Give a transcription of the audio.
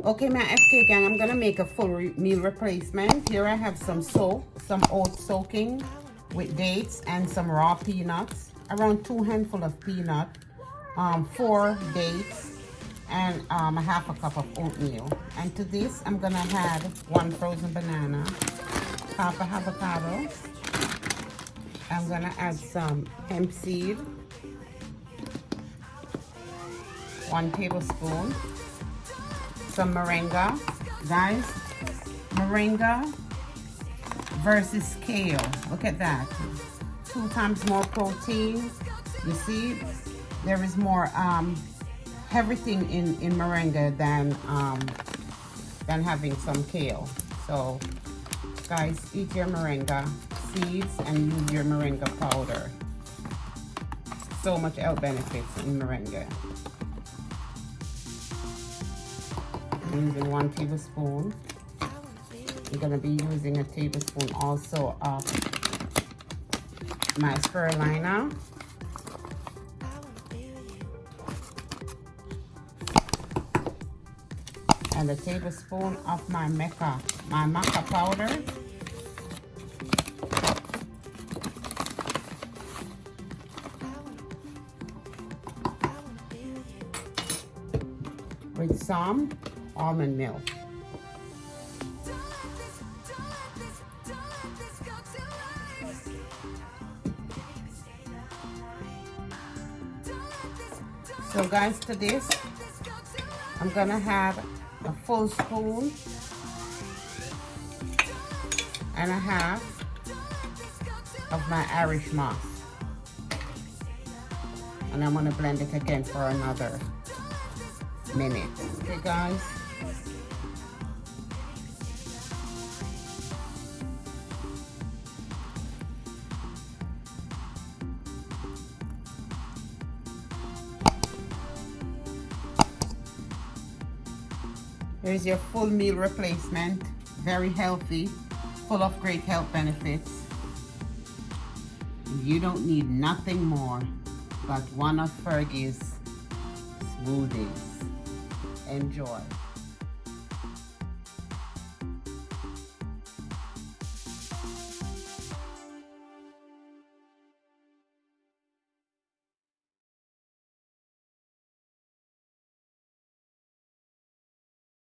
Okay, my FK gang, I'm gonna make a full meal replacement. Here I have some oat soaking with dates and some raw peanuts, around 2 handfuls of peanut, 4 dates, and a half a cup of oatmeal. And to this, I'm gonna add 1 frozen banana, half a avocado. I'm gonna add some hemp seed, 1 tablespoon, some moringa. Guys, moringa versus kale. Look at that. 2 times more protein. You see, there is more everything in moringa than having some kale. So, guys, eat your moringa seeds and use your moringa powder. So much health benefits in moringa. I'm using 1 tablespoon. I'm gonna be using a tablespoon also of my spirulina. And a tablespoon of my MACCA powder. With some almond milk. So guys, to this, I'm gonna have a full spoon and a half of my Irish moss. And I'm gonna blend it again for another minute. Okay guys. Here's your full meal replacement. Very healthy, full of great health benefits. You don't need nothing more but one of Fergie's smoothies. Enjoy.